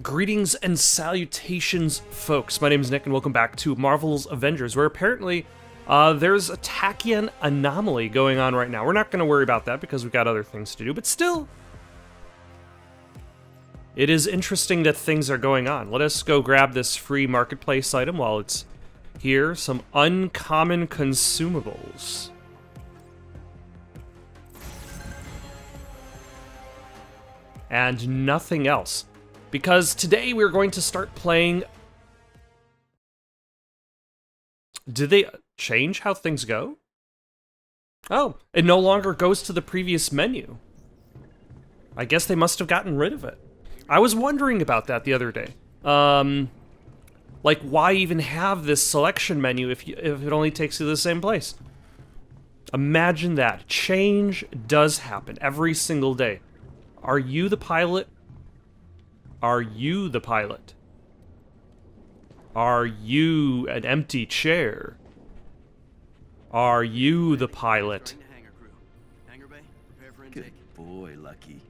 Greetings and salutations, folks. My name is Nick, and welcome back to Marvel's Avengers, where apparently there's a Tachyon anomaly going on right now. We're not going to worry about that because we've got other things to do, but still, it is interesting that things are going on. Let us go grab this free marketplace item while it's here. Some uncommon consumables. And nothing else. Because today we're going to start playing... Did they change how things go? Oh, it no longer goes to the previous menu. I guess they must have gotten rid of it. I was wondering about that the other day. Like, why even have this selection menu if it only takes you to the same place? Imagine that. Change does happen every single day. Are you the pilot? Are you the pilot? Are you an empty chair? Are you the pilot? Good boy, Lucky.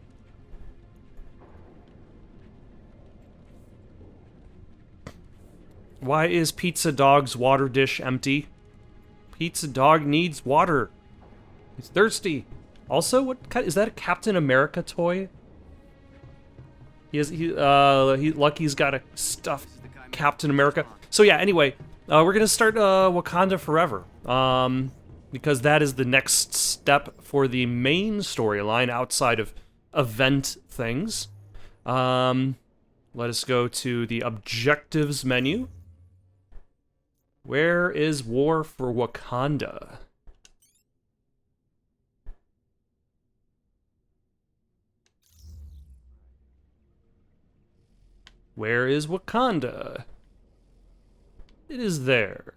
Why is Pizza Dog's water dish empty? Pizza Dog needs water. He's thirsty. Also, what kind, is that a Captain America toy? Lucky's got a stuffed Captain America. So yeah, anyway, we're gonna start Wakanda Forever, because that is the next step for the main storyline outside of event things. Let us go to the objectives menu. Where is War for Wakanda? Where is Wakanda? It is there.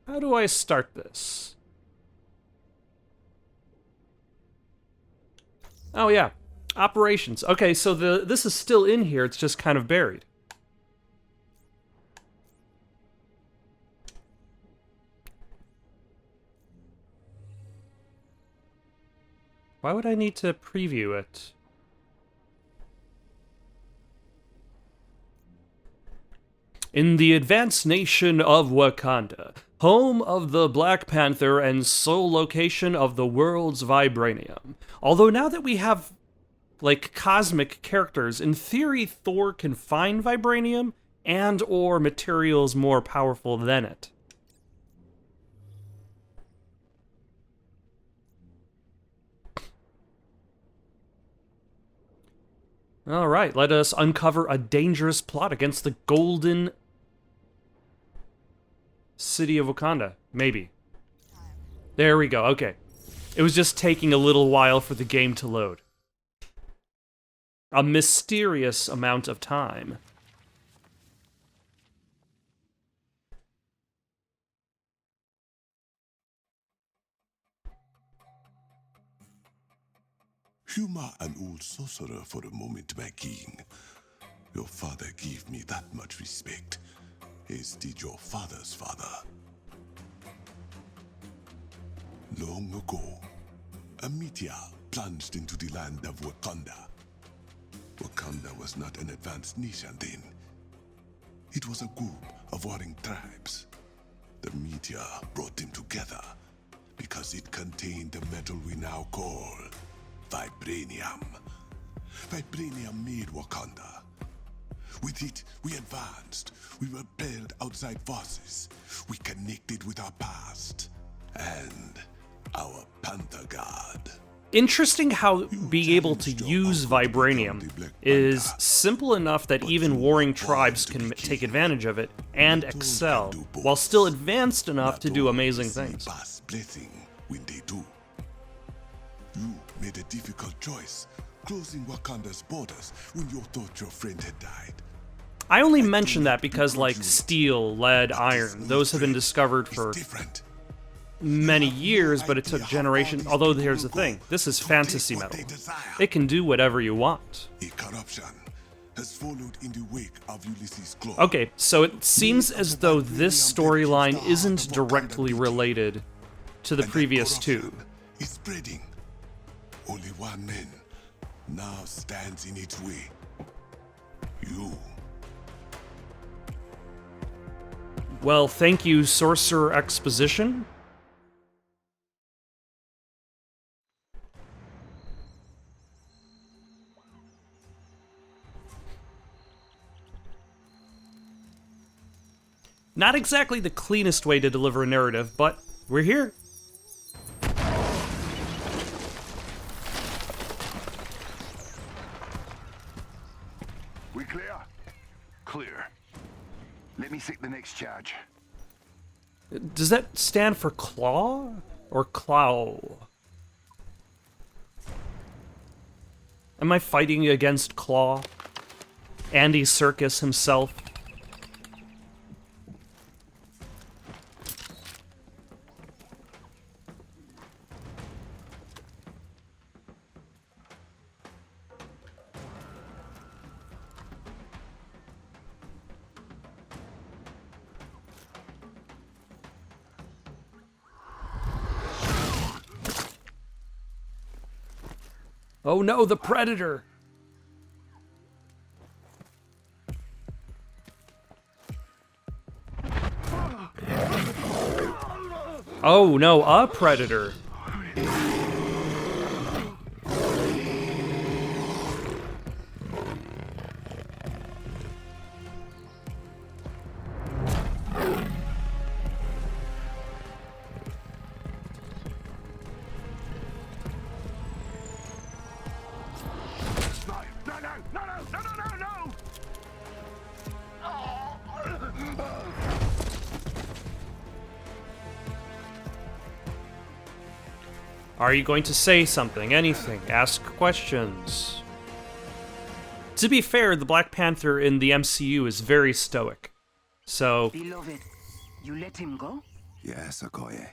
How do I start this? Oh yeah, operations. Okay, so this is still in here, it's just kind of buried. Why would I need to preview it? In the advanced nation of Wakanda, home of the Black Panther and sole location of the world's vibranium. Although now that we have, like, cosmic characters, in theory Thor can find vibranium and or materials more powerful than it. Alright, let us uncover a dangerous plot against the golden city of Wakanda. Maybe. There we go, okay. It was just taking a little while for the game to load. A mysterious amount of time. Humor an old sorcerer for a moment, my king. Your father gave me that much respect, as did your father's father. Long ago, a meteor plunged into the land of Wakanda. Wakanda was not an advanced nation then. It was a group of warring tribes. The meteor brought them together because it contained the metal we now call vibranium. Vibranium made Wakanda. With it, we advanced. We repelled outside forces. We connected with our past. And our Panther God. Interesting how being able to use vibranium is simple enough that even warring tribes can take advantage of it and excel, while still advanced enough to do amazing things. When they do. You made a difficult choice, closing Wakanda's borders when you thought your friend had died. I only mention that because, like, steel, lead, iron, those have been discovered for many years, but it took generations. Although, here's the thing, this is fantasy metal. It can do whatever you want. Corruption has followed in the wake of Ulysses' claw. Okay, so it seems as though this storyline isn't directly related to the previous two. Is spreading. Only one man now stands in its way. You. Well, thank you, Sorcerer Exposition. Not exactly the cleanest way to deliver a narrative, but we're here. We clear? Clear. Let me seek the next charge. Does that stand for claw or clow? Am I fighting against Claw? Andy Serkis himself? Oh no, the Predator! Oh no, a Predator! No! Are you going to say something? Anything? Ask questions. To be fair, the Black Panther in the MCU is very stoic. So, Beloved, you let him go? Yes, Okoye.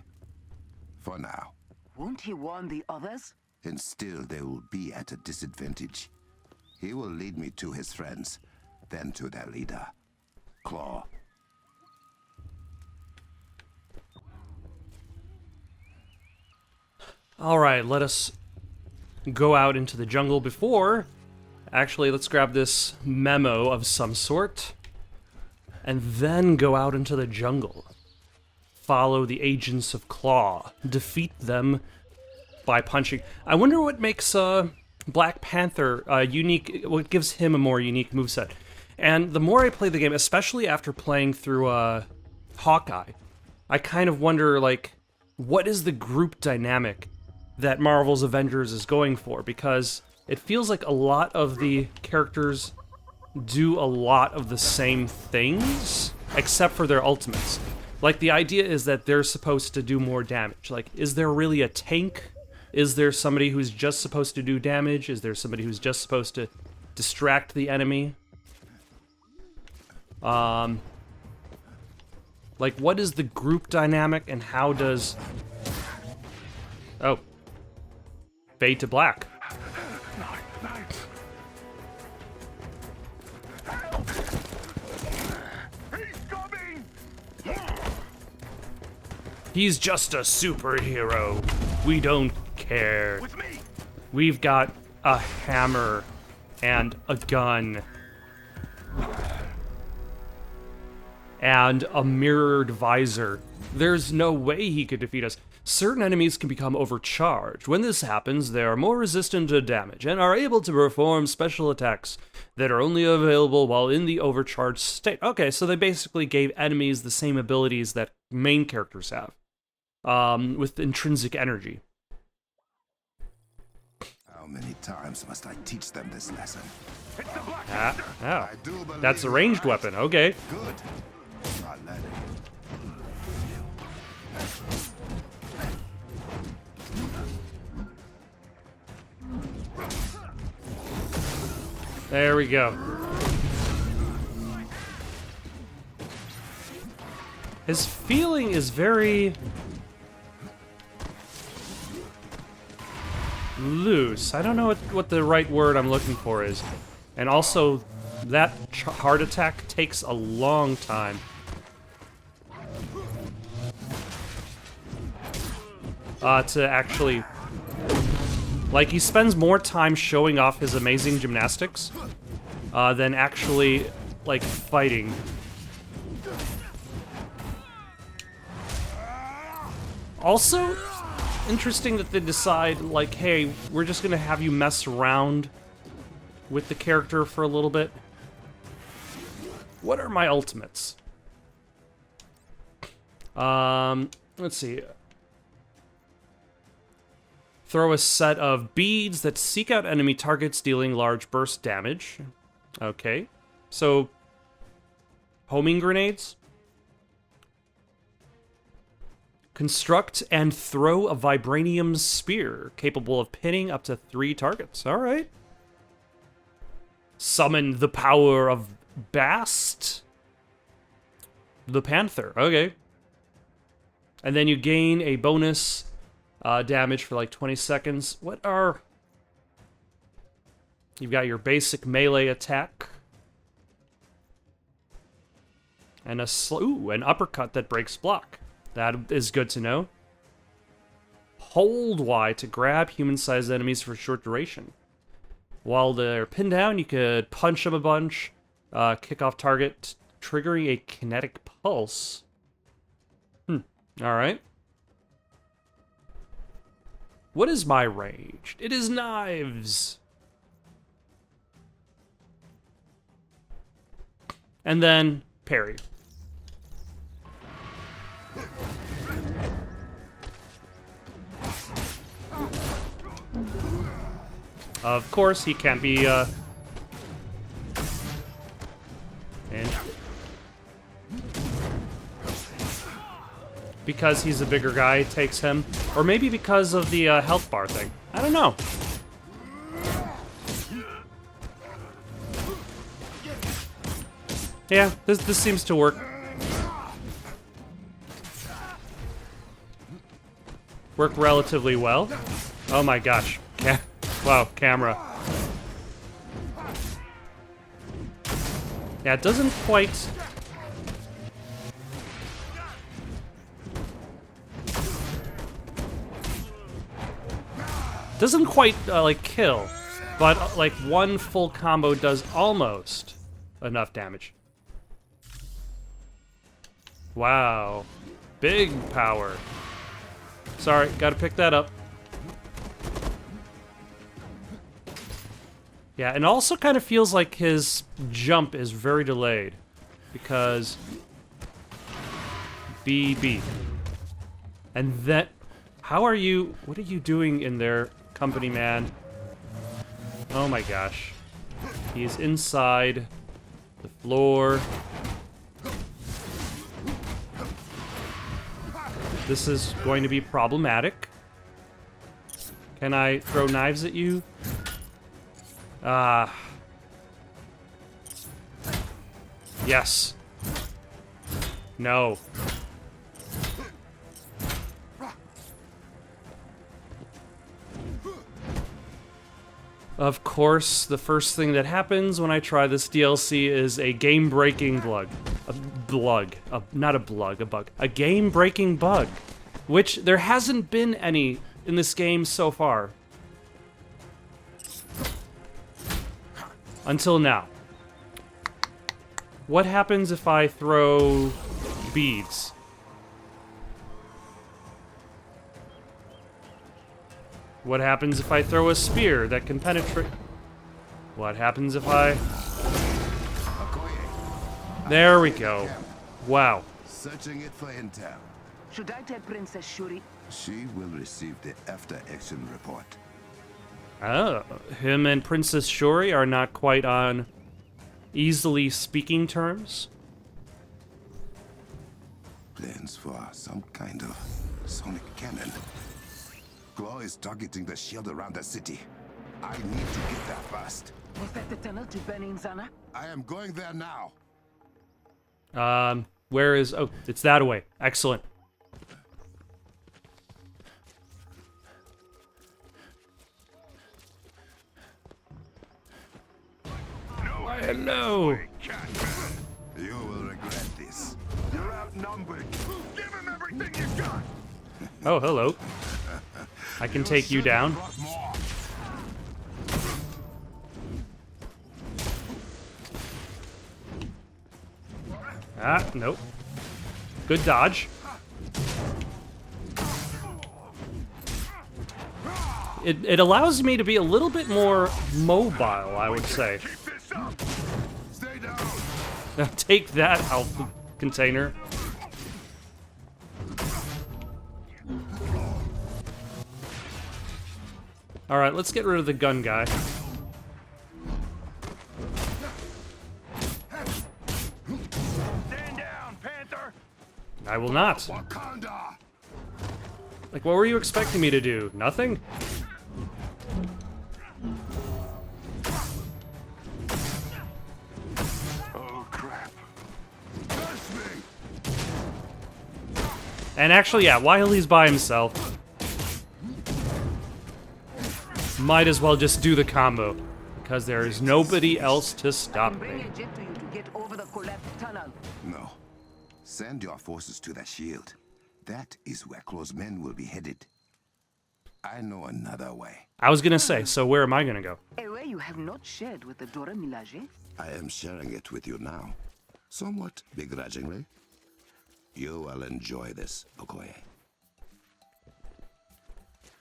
For now. Won't he warn the others? And still they will be at a disadvantage. He will lead me to his friends, then to their leader, Claw. alright, let us go out into the jungle before. Actually, let's grab this memo of some sort. And then go out into the jungle. Follow the agents of Claw. Defeat them by punching. I wonder what makes Black Panther unique, what gives him a more unique moveset. And the more I play the game, especially after playing through Hawkeye, I kind of wonder, like, what is the group dynamic that Marvel's Avengers is going for? Because it feels like a lot of the characters do a lot of the same things, except for their ultimates. Like, the idea is that they're supposed to do more damage. Like, is there really a tank? Is there somebody who's just supposed to do damage? Is there somebody who's just supposed to distract the enemy? Like, what is the group dynamic, and how does... Oh. Fade to black. He's just a superhero. We don't care. With me! We've got a hammer and a gun. And a mirrored visor. There's no way he could defeat us. Certain enemies can become overcharged. When this happens, they are more resistant to damage and are able to perform special attacks that are only available while in the overcharged state. Okay, so they basically gave enemies the same abilities that main characters have, with intrinsic energy. How many times must I teach them this lesson? It's the Black Ah, Panther! oh. I do believe That's a you're ranged right. weapon, okay. Good. Not let it. There we go. His feeling is very loose. I don't know what the right word I'm looking for is. And also, that heart attack takes a long time. To actually Like, he spends more time showing off his amazing gymnastics than actually, like, fighting. Also, interesting that they decide, like, hey, we're just gonna have you mess around with the character for a little bit. What are my ultimates? Let's see. Throw a set of beads that seek out enemy targets, dealing large burst damage. Okay. So, homing grenades? Construct and throw a vibranium spear, capable of pinning up to 3 targets. Alright. Summon the power of Bast? The Panther. Okay. And then you gain a bonus damage for like 20 seconds. What are... You've got your basic melee attack. And an uppercut that breaks block. That is good to know. Hold Y to grab human-sized enemies for a short duration. While they're pinned down, you could punch them a bunch, kick off target, triggering a kinetic pulse. Alright. What is my range? It is knives! And then, parry. Of course, he can't be, and because he's a bigger guy, it takes him. Or maybe because of the health bar thing. I don't know. Yeah, this seems to work. Work relatively well. Oh my gosh. Wow, camera. Yeah, it doesn't quite... Doesn't quite, like, kill. But, like, one full combo does almost enough damage. Wow. Big power. Sorry, gotta pick that up. Yeah, and it also kind of feels like his jump is very delayed. Because... BB. And that... How are you... What are you doing in there, company man? Oh my gosh. He's inside the floor. This is going to be problematic. Can I throw knives at you? Yes. No. Of course, the first thing that happens when I try this DLC is a game-breaking bug. Not a bug, a bug. A game-breaking bug. Which there hasn't been any in this game so far. Until now. What happens if I throw beads? What happens if I throw a spear that can penetrate? What happens if I... There we go. Wow. Searching it for intel. Should I tell Princess Shuri? She will receive the after-action report. Oh, him and Princess Shuri are not quite on easily speaking terms? Plans for some kind of sonic cannon. Claw is targeting the shield around the city. I need to get there fast. Was that the tunnel to Beninzana? I am going there now. Where is... Oh, it's that way. Excellent. Why, hello. You will regret this. You're outnumbered. Give him everything you got. Oh, hello. I can take you down. More. Ah, nope. Good dodge. It allows me to be a little bit more mobile, I would say. Keep this up. Stay down. Now take that, health container. Alright, let's get rid of the gun guy. Stand down, Panther. I will not. Wakanda! Like, what were you expecting me to do? Nothing? Oh, crap. Curse me! And actually, yeah, while he's by himself, might as well just do the combo, because there is nobody else to stop Bring me. a jet to you to get over the collapsed tunnel. No. Send your forces to the shield. That is where close men will be headed. I know another way. I was gonna say, so where am I gonna go? A way you have not shared with the Dora Milaje. I am sharing it with you now. Somewhat begrudgingly. You will enjoy this, Okoye.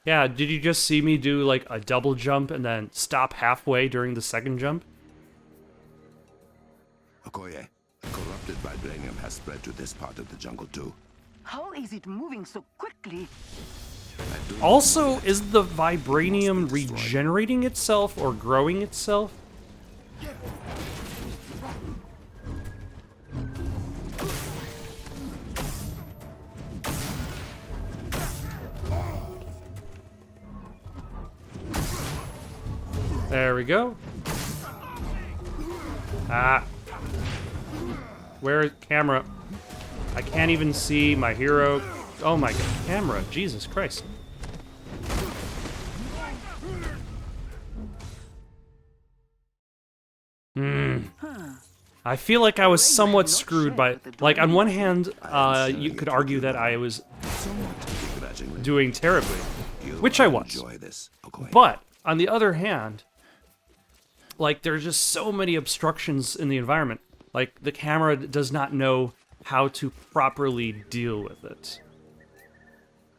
Yeah, did you just see me do like a double jump and then stop halfway during the second jump? Okoye, corrupted vibranium has spread to this part of the jungle too. How is it moving so quickly? I do not Also, know is the Must vibranium be destroyed. regenerating itself or growing itself? There we go. Ah. Where camera? I can't even see my hero. Oh my god, camera. Jesus Christ. I feel like I was somewhat screwed by, like, on one hand, you could argue that I was somewhat begrudgingly. doing terribly, You which I will was. Enjoy this, Okoye. But on the other hand, like, there's just so many obstructions in the environment. Like, the camera does not know how to properly deal with it.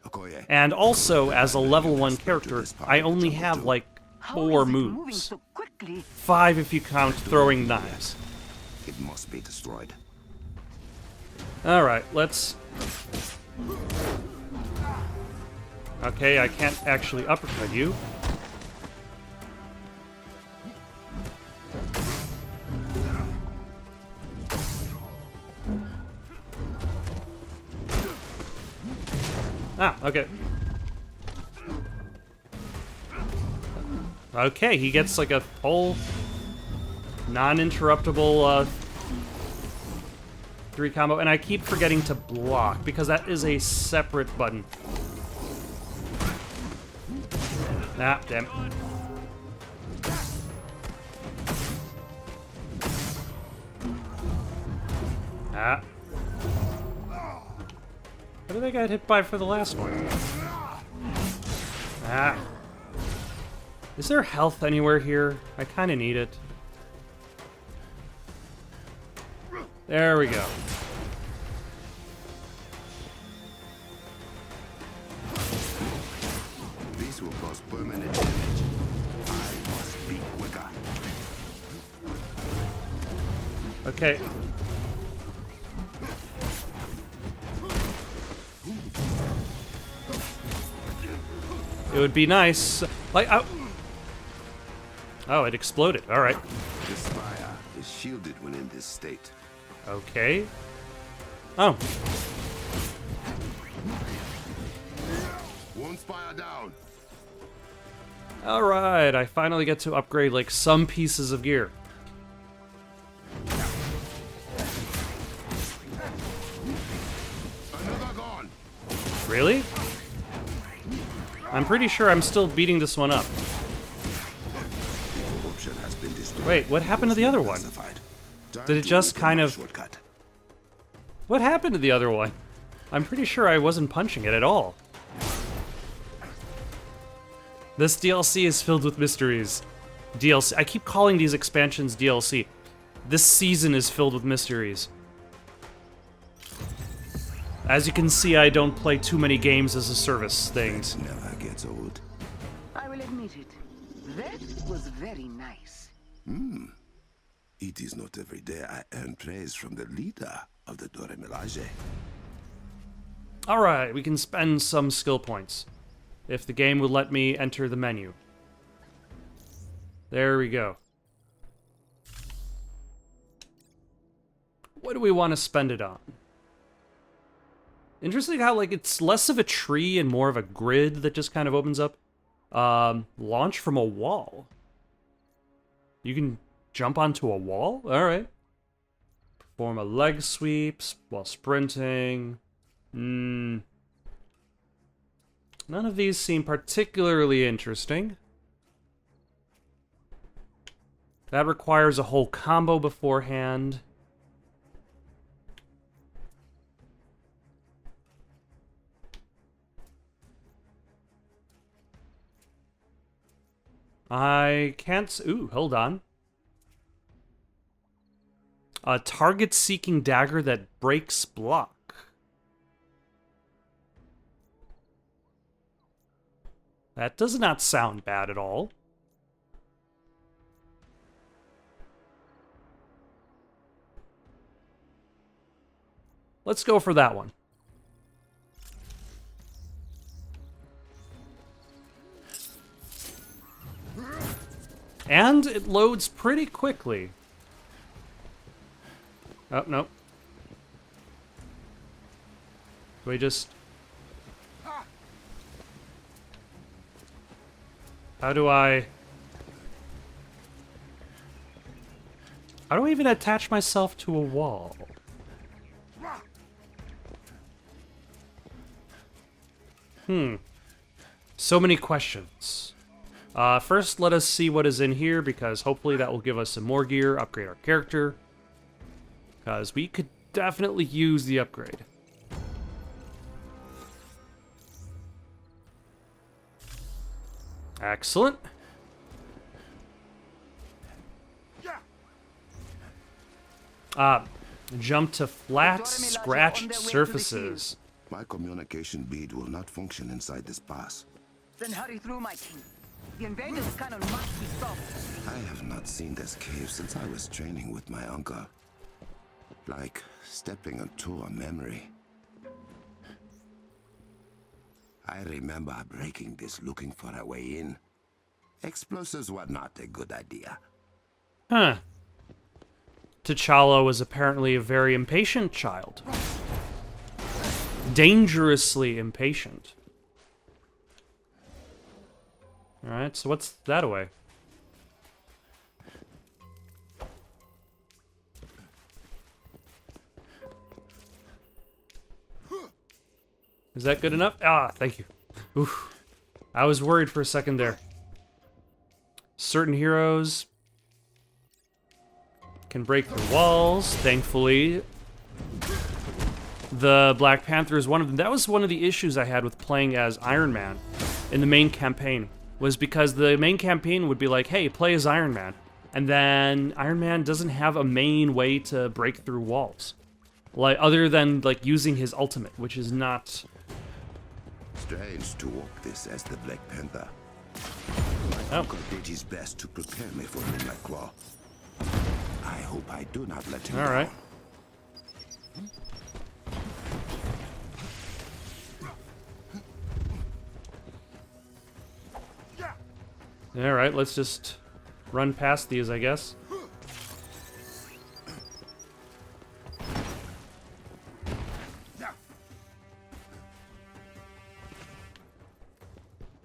Okoye, And also, as a level 1 character, I only have, like, How 4 is it moving moves. so quickly? 5 if you count throwing knives. it must be destroyed. Alright, let's... Okay, I can't actually uppercut you. Ah, okay. Okay, he gets like a whole non-interruptible 3 combo, and I keep forgetting to block because that is a separate button. Ah, damn it. Ah. What did I get hit by for the last one? Ah. Is there health anywhere here? I kind of need it. There we go. This will cause permanent damage. I must be quicker. Okay. It would be nice. Like, oh, it exploded. All right. This fire is shielded when in this state. Okay. Oh. One spire down. All right. I finally get to upgrade like some pieces of gear. Another gone. Really? I'm pretty sure I'm still beating this one up. Option has been destroyed. Wait, what happened to the other one? Classified. Time Did it to just open kind my of- shortcut. What happened to the other one? I'm pretty sure I wasn't punching it at all. This DLC is filled with mysteries. DLC. I keep calling these expansions DLC. This season is filled with mysteries. As you can see, I don't play too many games as a service things. Never gets old. I will admit it. That was very nice. It is not every day I earn praise from the leader of the Dora Milaje. Alright, we can spend some skill points. If the game would let me enter the menu. There we go. What do we want to spend it on? Interesting how, like, it's less of a tree and more of a grid that just kind of opens up. Launch from a wall. You can jump onto a wall? Alright. Perform a leg sweep while sprinting. None of these seem particularly interesting. That requires a whole combo beforehand. I can't... Ooh, hold on. A target-seeking dagger that breaks block. That does not sound bad at all. Let's go for that one. And it loads pretty quickly. Oh, no. Do we just... How do I even attach myself to a wall? So many questions. First, let us see what is in here, because hopefully that will give us some more gear, upgrade our character. Because we could definitely use the upgrade. Excellent. Jump to flat, scratched surfaces. My communication bead will not function inside this pass. Then hurry through, my king. The invader's cannon must be stopped. I have not seen this cave since I was training with my uncle. Like stepping into a memory. I remember breaking this looking for a way in. Explosives were not a good idea. Huh. T'Challa was apparently a very impatient child. Dangerously impatient. Alright, so what's that away? Is that good enough? Ah, thank you. Oof. I was worried for a second there. Certain heroes can break through walls. Thankfully, the Black Panther is one of them. That was one of the issues I had with playing as Iron Man in the main campaign, was because the main campaign would be like, hey, play as Iron Man. And then Iron Man doesn't have a main way to break through walls. Like, other than, like, using his ultimate, which is not... Strange to walk this as the Black Panther. Oh. Uncle did his best to prepare me for Midnight Claw. I hope I do not let him All right. All right, let's just run past these, I guess.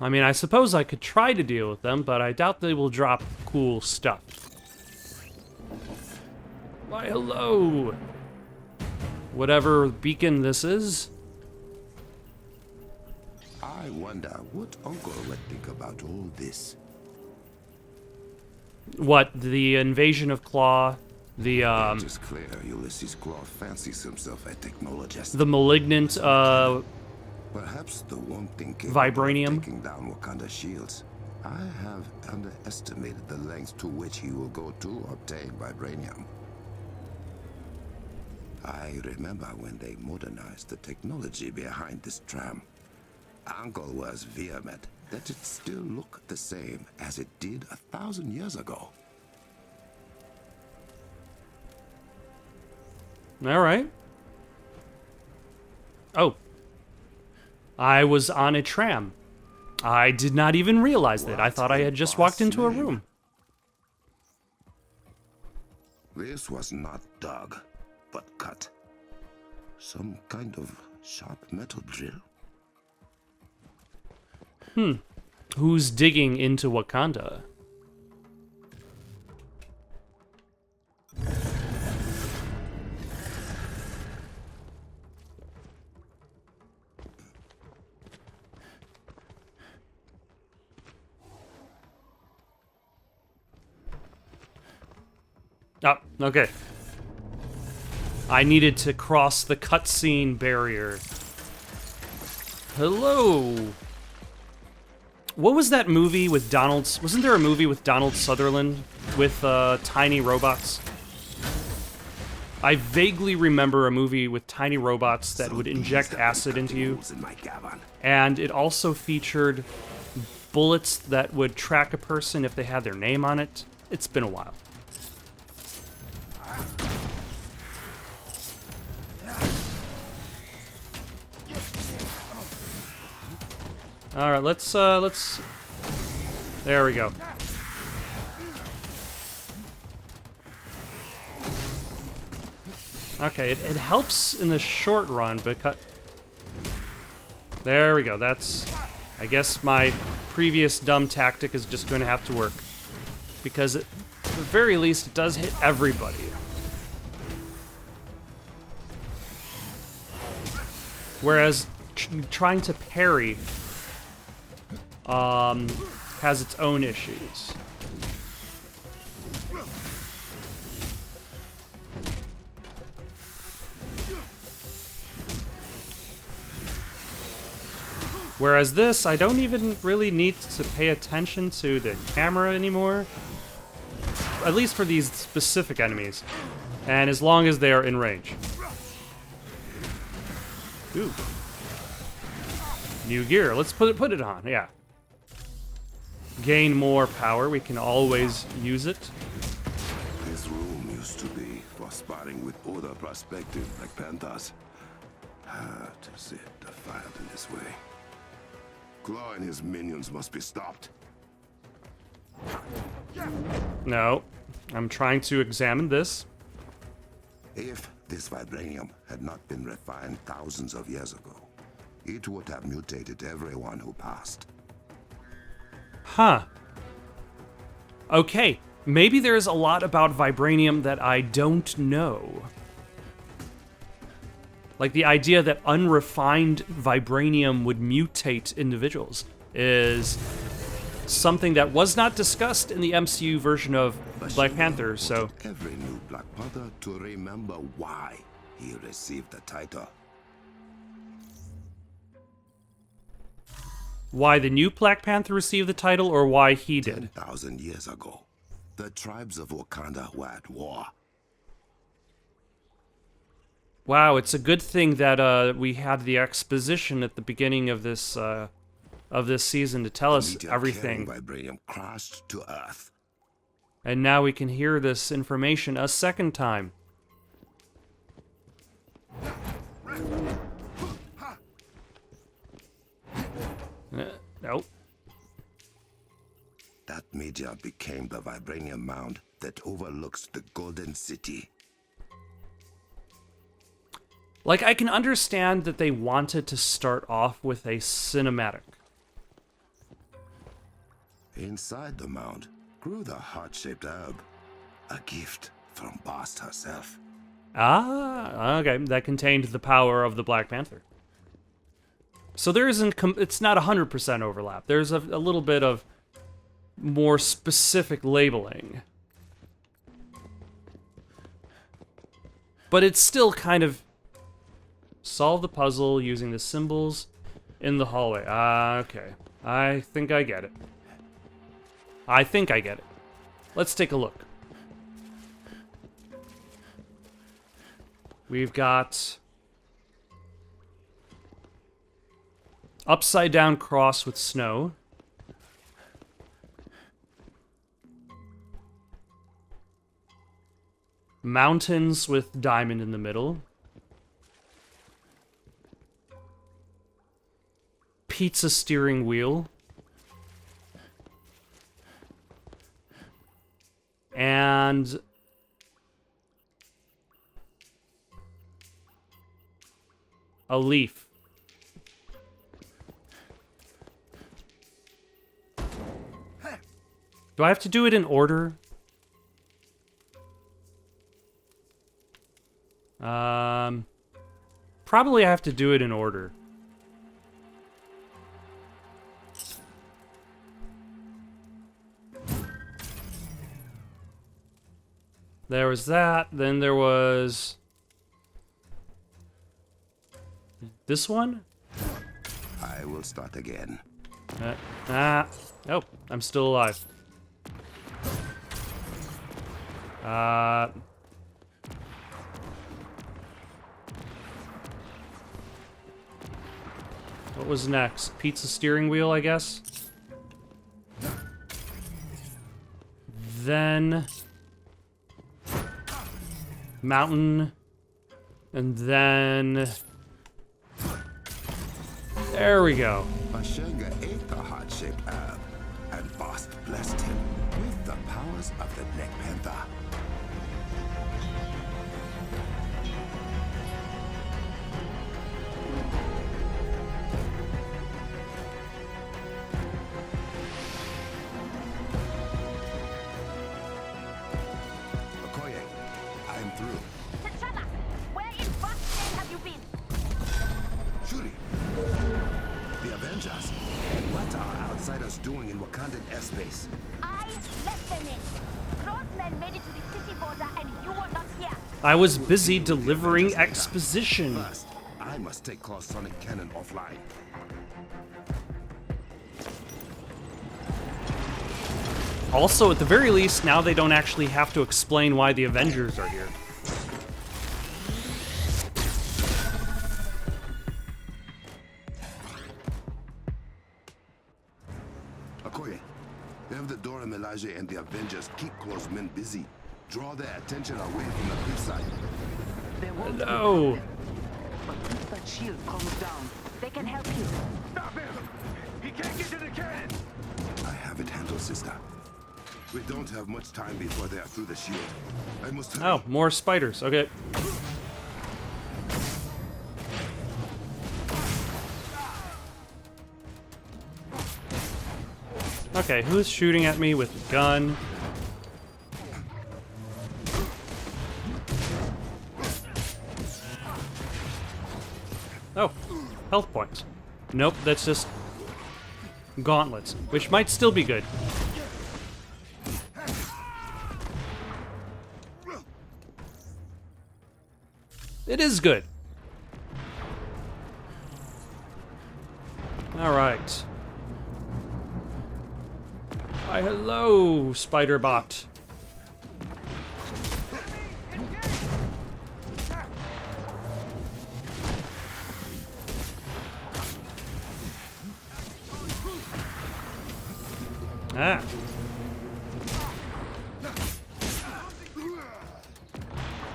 I mean, I suppose I could try to deal with them, but I doubt they will drop cool stuff. Why, hello! Whatever beacon this is. I wonder what Uncle would think about all this. What, the invasion of Claw, the, It is clear Ulysses Claw fancies himself a technologist. the malignant, Perhaps the one thing capable Vibranium? of taking down Wakanda shields. I have underestimated the lengths to which he will go to obtain Vibranium. I remember when they modernized the technology behind this tram. Uncle was vehement that it still looked the same as it did 1,000 years ago. All right. Oh. I was on a tram. I did not even realize that. I thought I had just walked into a room. This was not dug, but cut. Some kind of sharp metal drill. Who's digging into Wakanda? Oh, okay. I needed to cross the cutscene barrier. Hello. What was that movie with wasn't there a movie with Donald Sutherland with tiny robots? I vaguely remember a movie with tiny robots that would inject acid into you. And it also featured bullets that would track a person if they had their name on it. It's been a while. All right, let's. There we go. Okay, it helps in the short run, but there we go. That's. I guess my previous dumb tactic is just going to have to work, because at the very least, it does hit everybody. Whereas trying to parry has its own issues. Whereas this, I don't even really need to pay attention to the camera anymore. At least for these specific enemies. And as long as they are in range. Ooh. New gear. Let's put it on. Yeah. Gain more power. We can always use it. This room used to be for sparring with other prospective like Panthers. To sit defiled in this way. Claw and his minions must be stopped. No. I'm trying to examine this. If this vibranium had not been refined thousands of years ago, it would have mutated everyone who passed. Huh. Okay. Maybe there's a lot about vibranium that I don't know. Like the idea that unrefined vibranium would mutate individuals is something that was not discussed in the MCU version of Black Panther, so... Every new Black Panther to remember why he received the title. Why the new Black Panther received the title, or why he did? 10,000 years ago, the tribes of Wakanda were at war. Wow, it's a good thing that we had the exposition at the beginning of this season to tell us everything. Vibranium crashed to Earth. And now we can hear this information a second time. Nope. That meteor became the vibranium mound that overlooks the Golden City. Like, I can understand that they wanted to start off with a cinematic. Inside the mound grew the heart-shaped herb, a gift from Bast herself. Ah, okay. That contained the power of the Black Panther. So there isn't, it's not 100% overlap. There's a little bit of more specific labeling. But it's still kind of solve the puzzle using the symbols in the hallway. Okay. I think I get it. I think I get it. Let's take a look. We've got upside down cross with snow. Mountains with diamond in the middle. Pizza steering wheel. And a leaf. Do I have to do it in order? Probably I have to do it in order. There was that, then there was this one? I will start again. Oh, I'm still alive. What was next? Pizza steering wheel, I guess? Then mountain, and then there we go. Ashenga ate the heart-shaped herb, and Bast blessed him with the powers of the Black Panther. Okoye, I am through. T'Challa, where in God's name have you been? Shuri, the Avengers. What are outsiders doing in Wakandan airspace? I let them in. Roadmen made it to the city border and you were not here. I was busy delivering exposition. First, I must take Claw's sonic cannon offline. Also, at the very least, now they don't actually have to explain why the Avengers are here. Okoye, have the Dora Milaje and the Avengers keep Claw's men busy. Draw their attention away from the cliffside. There won't be a Hello. problem. But if that shield comes down, they can help you. Stop him! He can't get to the cannon! I have it handled, sister. We don't have much time before they are through the shield. I must hurry. Oh, more spiders. Okay. Okay, who's shooting at me with a gun? Oh, health points. Nope, that's just gauntlets, which might still be good. It is good. All right. Hi, hello, spider bot. Ah.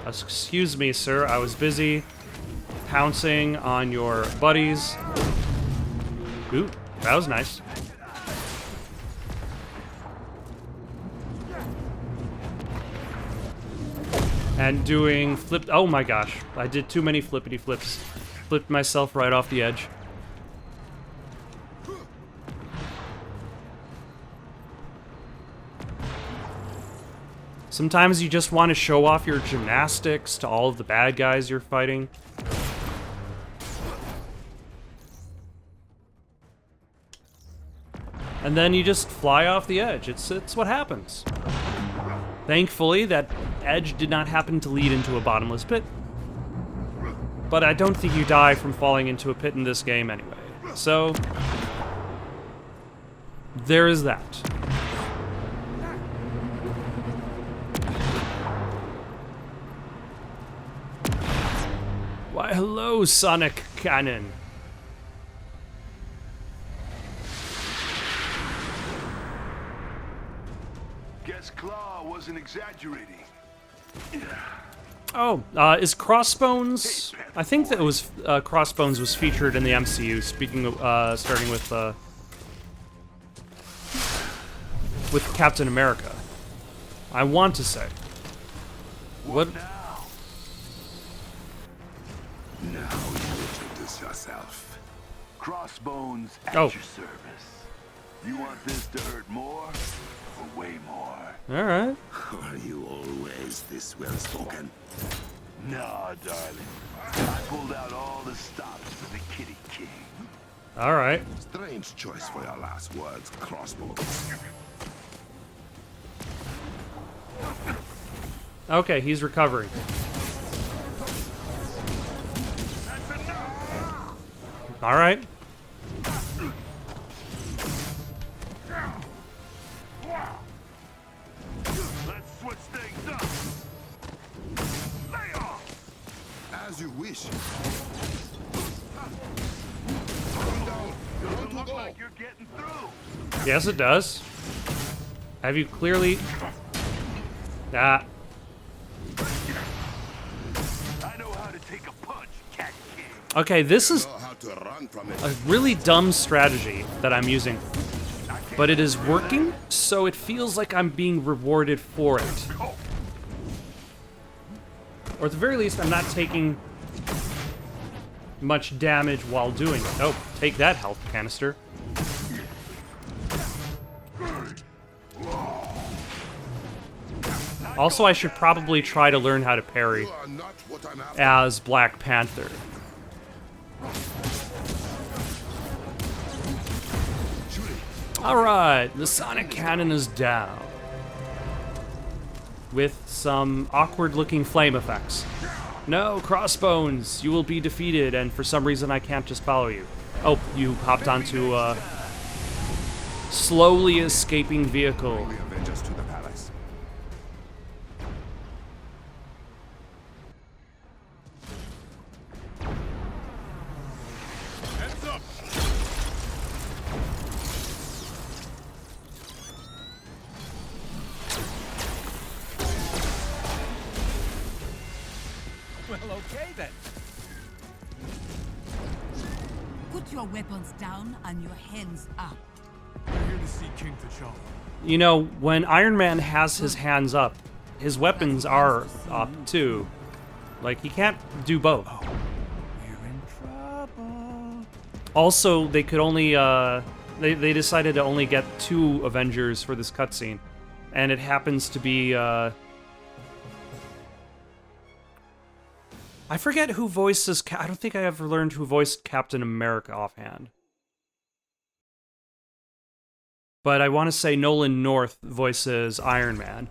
Excuse me, sir. I was busy pouncing on your buddies. Ooh, that was nice. And doing flip. Oh my gosh, I did too many flippity flips. Flipped myself right off the edge. Sometimes you just want to show off your gymnastics to all of the bad guys you're fighting. And then you just fly off the edge. It's what happens. Thankfully, that edge did not happen to lead into a bottomless pit. But I don't think you die from falling into a pit in this game anyway. So, there is that. Hello, Sonic Cannon. Guess Claw wasn't exaggerating. Oh, is Crossbones? I think that it was Crossbones was featured in the MCU. Speaking of, starting with Captain America. I want to say. What? Now, Now you introduce yourself. Crossbones at Oh. your service. You want this to hurt more or way more? All right. Are you always this well spoken? Nah, darling. I pulled out all the stops for the Kitty King. All right. Strange choice for your last words, Crossbones. Okay, he's recovering. All right. Let's switch things up. Lay off. As you wish. Doesn't look like you're getting through. Yes, it does. Have you clearly? Ah. I know how to take a punch, Cat King. Okay, this is Know how to run from it. a really dumb strategy that I'm using, but it is working, so it feels like I'm being rewarded for it. Or at the very least, I'm not taking much damage while doing it. Oh, take that health canister. Also, I should probably try to learn how to parry You are not what I'm after. as Black Panther. Alright, the Sonic Cannon is down. With some awkward-looking flame effects. No, Crossbones, you will be defeated, and for some reason I can't just follow you. Oh, you hopped onto a slowly escaping vehicle. The Avengers to the palace. Heads up. Well, okay then. Put your weapons down and your hands up. We're here to see King T'Challa. You know, when Iron Man has his hands up, his weapons are up too. Like, he can't do both. We're in trouble. Also, they could only, they decided to only get 2 Avengers for this cutscene. And it happens to be, I forget who voices, I don't think I ever learned who voiced Captain America offhand. But I want to say Nolan North voices Iron Man.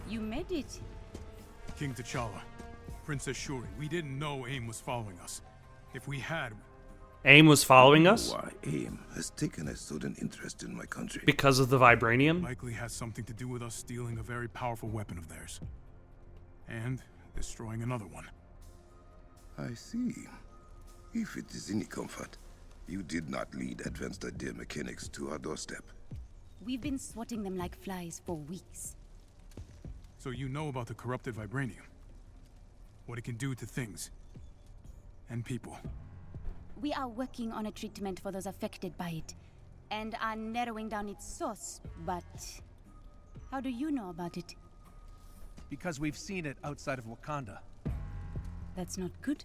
You made it. King T'Challa, Princess Shuri, we didn't know AIM was following us. If we had, AIM was following us Why AIM has taken a sudden interest in my country. because of the vibranium. likely has something to do with us stealing a very powerful weapon of theirs. And destroying another one. I see. If it is any comfort, you did not lead advanced idea mechanics to our doorstep. We've been swatting them like flies for weeks. So you know about the corrupted vibranium. What it can do to things. And people. We are working on a treatment for those affected by it, and are narrowing down its source, but... How do you know about it? Because we've seen it outside of Wakanda. That's not good.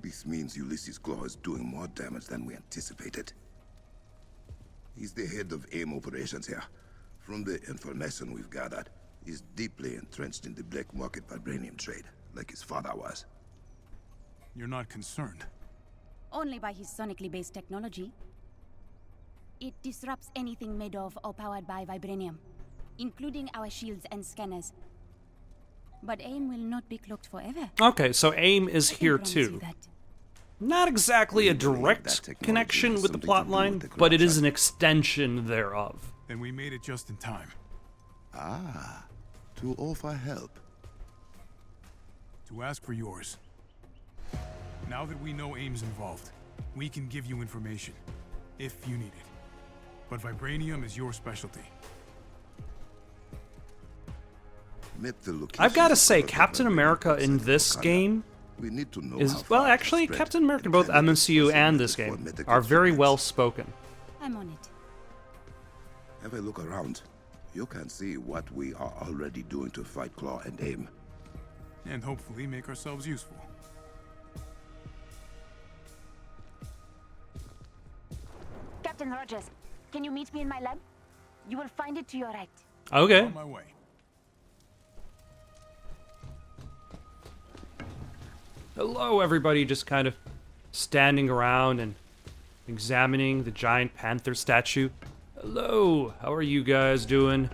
This means Ulysses Claw is doing more damage than we anticipated. He's the head of AIM operations here. From the information we've gathered, he's deeply entrenched in the black market vibranium trade, like his father was. You're not concerned. Only by his sonically based technology. It disrupts anything made of or powered by vibranium, including our shields and scanners. But AIM will not be cloaked forever. Okay, so AIM is I can here promise you too. that. Not exactly a We believe that direct technology connection has with the something to plot do line, with the but it is corruption. an extension thereof. Then we made it just in time. Ah, to offer help. To ask for yours. Now that we know AIM's involved, we can give you information, if you need it. But vibranium is your specialty. Met the I've got to locations say, of the Captain vibranium America in outside this Wakanda. game We need to know is, how well, far it actually, spread Captain America, and both candidates MCU for and this selected game, for medical are very treatments. well spoken. I'm on it. Have a look around. You can see what we are already doing to fight Claw and AIM. And hopefully make ourselves useful. Captain Rogers, can you meet me in my lab? You will find it to your right. Okay. On my way. Hello, everybody, just kind of standing around and examining the giant panther statue. Hello, how are you guys doing?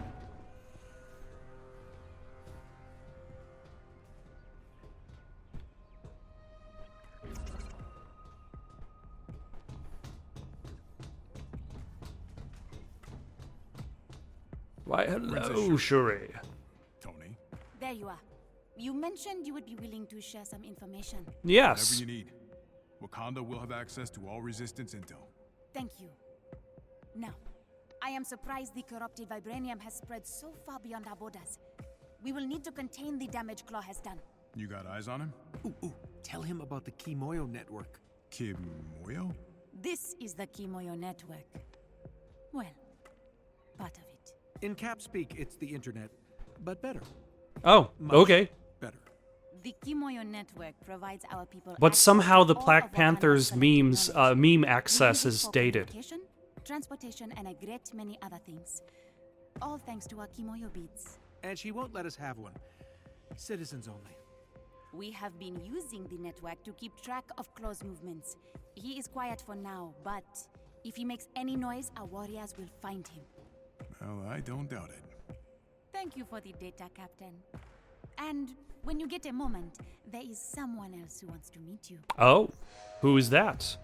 Why, hello, Shuri. Tony, There you are. You mentioned you would be willing to share some information. Yes. whatever you need. Wakanda will have access to all resistance intel. Thank you. Now, I am surprised the corrupted vibranium has spread so far beyond our borders. We will need to contain the damage Claw has done. You got eyes on him? Ooh, tell him about the Kimoyo network. Kimoyo? This is the Kimoyo network. Well, part of it. In Cap speak, it's the internet, but better. Oh, okay. Better. The Kimoyo network provides our people. But access somehow to the all Black of Wakanda's Panther's collective memes, knowledge. meme We access use it is for dated. communication, transportation, and a great many other things. All thanks to our Kimoyo beads. And she won't let us have one. Citizens only. We have been using the network to keep track of Claw's movements. He is quiet for now, but if he makes any noise, our warriors will find him. Well, I don't doubt it. Thank you for the data, Captain. And when you get a moment, there is someone else who wants to meet you. Oh, who is that?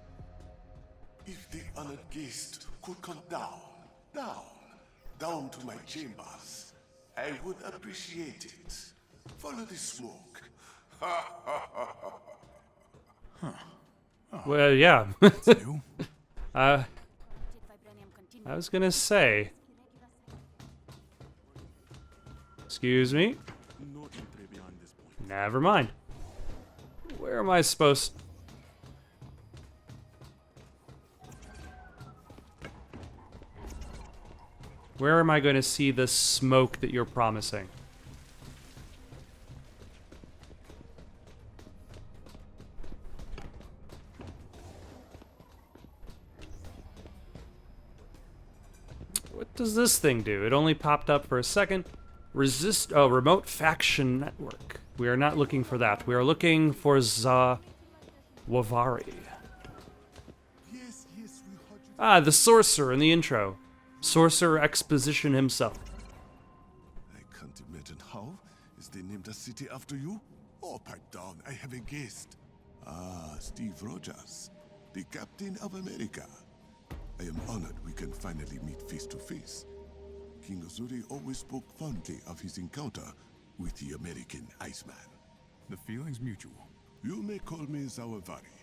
If the honored guest could come down, down to my chambers, I would appreciate it. Follow the smoke. Well, yeah. New? I was gonna say. Excuse me. Never mind. Where am I supposed? Where am I going to see the smoke that you're promising? What does this thing do? It only popped up for a second. Remote faction network. We are not looking for that. We are looking for Wavari. Yes, we heard you. Ah, the sorcerer in the intro. Sorcerer Exposition himself. I can't imagine how. Is they named a city after you? Oh, pipe down. I have a guest. Ah, Steve Rogers, the Captain of America. I am honored we can finally meet face to face. King Azuri always spoke fondly of his encounter with the American Iceman. The feeling's mutual. You may call me Zawavari.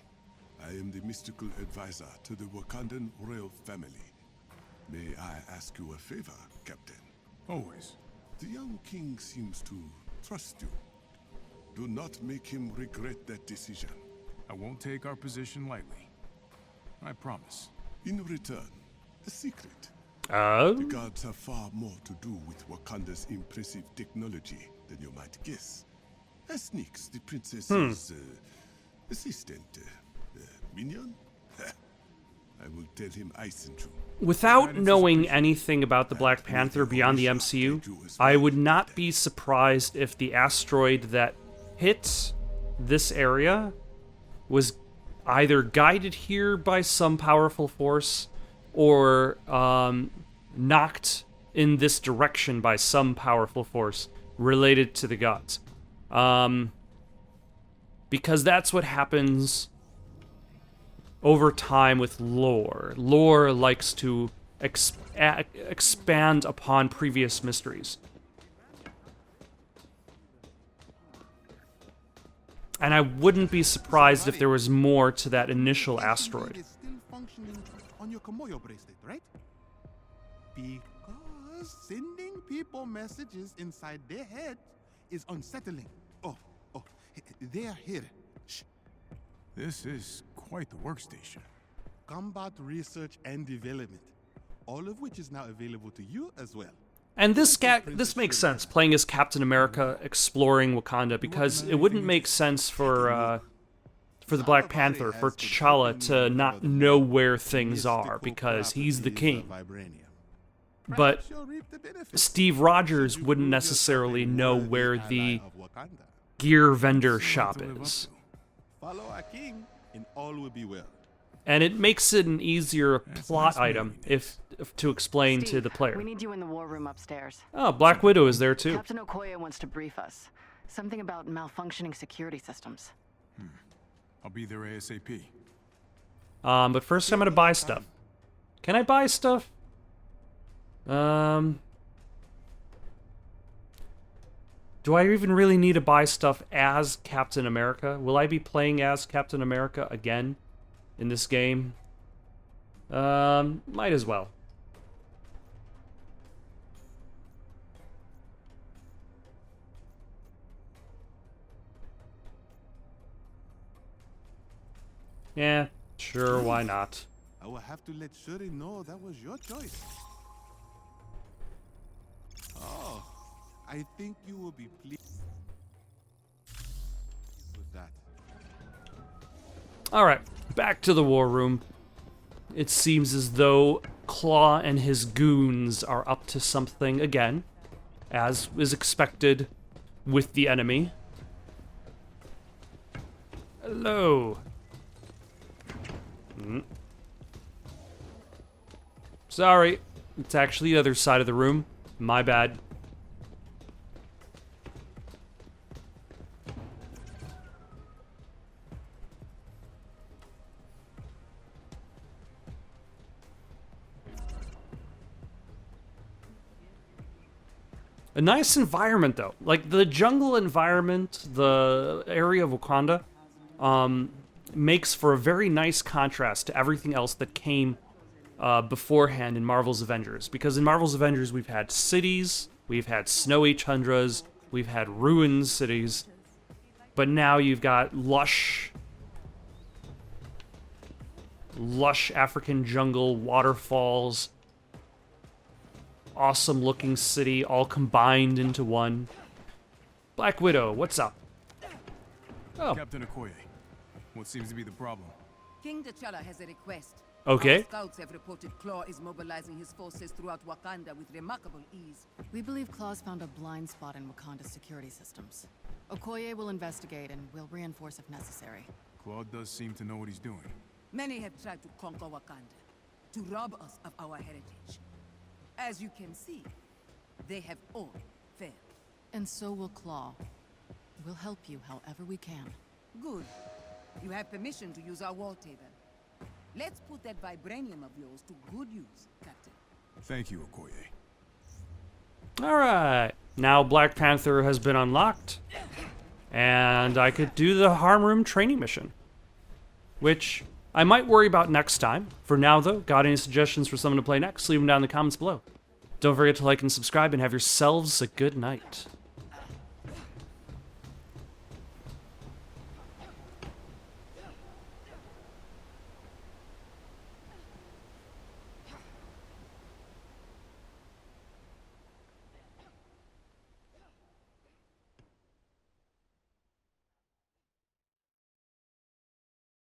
I am the mystical advisor to the Wakandan royal family. May I ask you a favor, Captain? Always. The young king seems to trust you. Do not make him regret that decision. I won't take our position lightly. I promise. In return, a secret. The Oh? gods have far more to do with Wakanda's impressive technology than you might guess. As Nix, the princess's assistant, minion? I will tell him I sent you. Without knowing anything about the Black Panther beyond the MCU, I would not be surprised if the asteroid that hit this area was either guided here by some powerful force or knocked in this direction by some powerful force related to the gods. Because that's what happens over time with lore. Lore likes to expand upon previous mysteries. And I wouldn't be surprised if there was more to that initial asteroid. It's still functioning on your Komoyo bracelet, right? Because sending people messages inside their head is unsettling. Oh, they are here. Shh. This is quite the workstation. Combat research and development, all of which is now available to you as well. And this makes sense, playing as Captain America, exploring Wakanda, because it wouldn't make sense for the Black Panther, for T'Challa to not know where things are, because he's the king. But Steve Rogers wouldn't necessarily know where the gear vendor shop is. Follow our king, and all will be well. And it makes it an easier plot item if to explain to the player. We need you in the war room upstairs. Oh, Black Widow is there too. Captain Okoye wants to brief us. Something about malfunctioning security systems. I'll be there ASAP. But first I'm gonna buy stuff. Can I buy stuff? Do I even really need to buy stuff as Captain America? Will I be playing as Captain America again in this game? Might as well. Yeah, sure, why not? I will have to let Shuri know that was your choice. Oh, I think you will be pleased with that. Alright, back to the war room. It seems as though Claw and his goons are up to something again, as is expected with the enemy. Hello. Sorry, it's actually the other side of the room. My bad. A nice environment, though. Like, the jungle environment, the area of Wakanda, makes for a very nice contrast to everything else that came beforehand in Marvel's Avengers. Because in Marvel's Avengers, we've had cities, we've had snowy tundras, we've had ruined cities, but now you've got lush African jungle, waterfalls, awesome looking city, all combined into one. Black Widow, what's up? Oh. Captain Okoye, what seems to be the problem? King T'Challa has a request. Okay. Our scouts have reported Claw is mobilizing his forces throughout Wakanda with remarkable ease. We believe Claw's found a blind spot in Wakanda's security systems. Okoye will investigate and will reinforce if necessary. Claude does seem to know what he's doing. Many have tried to conquer Wakanda, to rob us of our heritage. As you can see, they have all failed. And so will Claw. We'll help you however we can. Good. You have permission to use our wall table. Let's put that vibranium of yours to good use, Captain. Thank you, Okoye. Alright. Now Black Panther has been unlocked. And I could do the harm room training mission. Which I might worry about next time. For now, though, got any suggestions for someone to play next? Leave them down in the comments below. Don't forget to like and subscribe and have yourselves a good night.